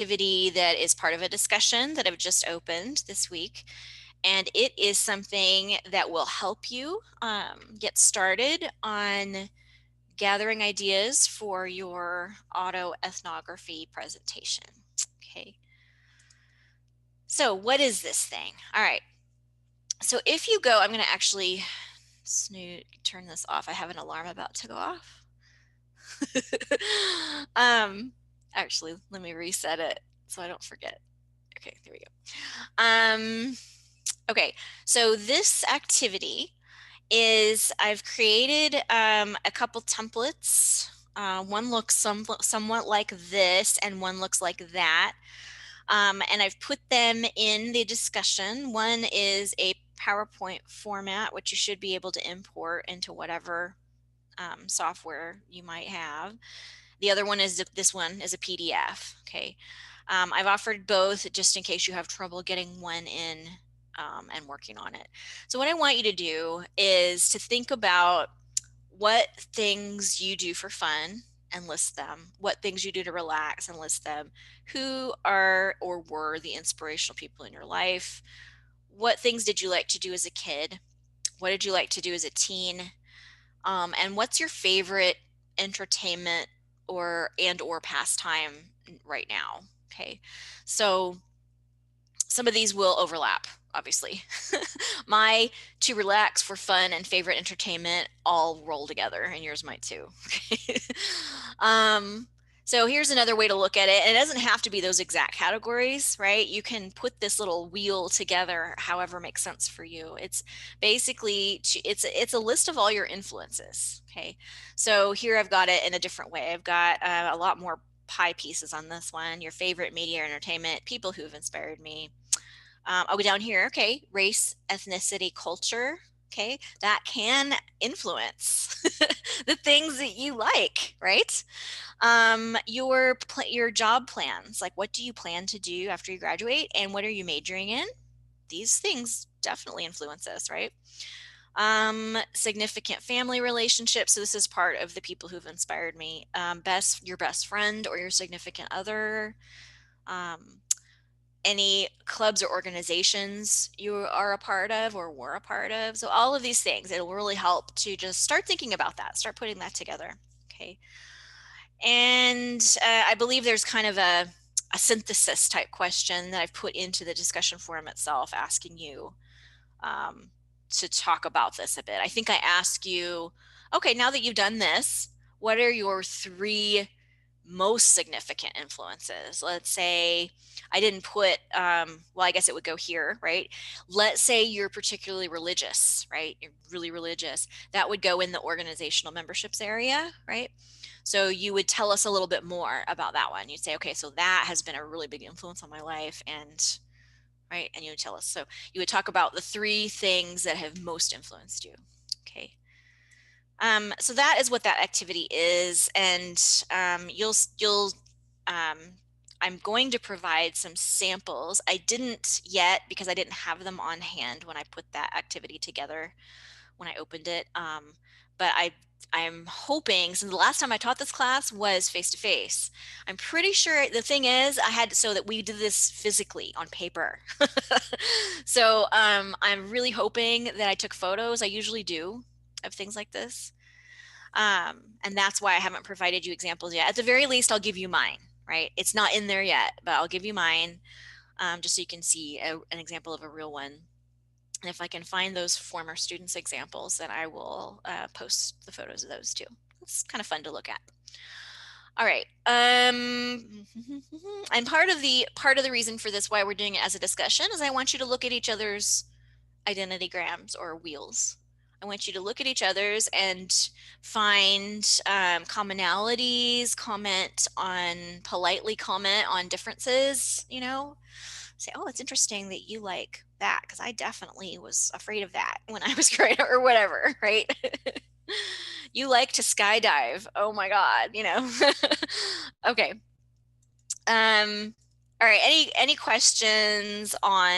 activity that is part of a discussion that I've just opened this week. And it is something that will help you get started on gathering ideas for your autoethnography presentation. Okay. So what is this thing? All right. So if you go, I'm going to actually turn this off. I have an alarm about to go off. Actually, let me reset it so I don't forget. Okay, there we go. Okay, so this activity is I've created a couple templates. One looks somewhat like this, and one looks like that. And I've put them in the discussion. One is a PowerPoint format, which you should be able to import into whatever software you might have. The other one is this one is a PDF. Okay. I've offered both just in case you have trouble getting one in and working on it. So what I want you to do is to think about what things you do for fun and list them, what things you do to relax and list them, who are or were the inspirational people in your life, what things did you like to do as a kid, what did you like to do as a teen, and what's your favorite entertainment or pastime right now. Okay, so some of these will overlap, obviously. My to relax, for fun, and favorite entertainment all roll together, and yours might too. um, so here's another way to look at it. And it doesn't have to be those exact categories, right? You can put this little wheel together however makes sense for you. It's basically, it's a list of all your influences, okay? So here I've got it in a different way. I've got a lot more pie pieces on this one. Your favorite media or entertainment, people who have inspired me. I'll go down here. Okay, race, ethnicity, culture. Okay, that can influence the things that you like, right? Your job plans, like what do you plan to do after you graduate, and what are you majoring in? These things definitely influence us, right? Significant family relationships. So this is part of the people who've inspired me. Your best friend or your significant other. Um, any clubs or organizations you are a part of or were a part of. So all of these things, it'll really help to just start thinking about that, start putting that together. Okay. And I believe there's kind of a synthesis type question that I've put into the discussion forum itself, asking you to talk about this a bit. I think I asked you, okay, now that you've done this, what are your three most significant influences? Let's say I didn't put, well, I guess it would go here, right? Let's say you're particularly religious, right? You're really religious. That would go in the organizational memberships area, right? So you would tell us a little bit more about that one. You'd say, okay, so that has been a really big influence on my life, and right, and you would tell us. So you would talk about the three things that have most influenced you. Okay. So that is what that activity is, and um, I'm going to provide some samples. I didn't yet because I didn't have them on hand when I put that activity together when I opened it. But I'm hoping, since the last time I taught this class was face to face, I'm pretty sure the thing is I had so that we did this physically on paper. So I'm really hoping that I took photos. I usually do of things like this. And that's why I haven't provided you examples yet. At the very least, I'll give you mine, right? It's not in there yet, but I'll give you mine just so you can see an example of a real one. And if I can find those former students' examples, then I will post the photos of those too. It's kind of fun to look at. All right. And part of the reason for this, why we're doing it as a discussion, is I want you to look at each other's identity grams or wheels. I want you to look at each other's and find commonalities, politely comment on differences, say, oh, it's interesting that you like that because I definitely was afraid of that when I was growing up or whatever, right? You like to skydive. Oh my God, Okay. All right. Any questions on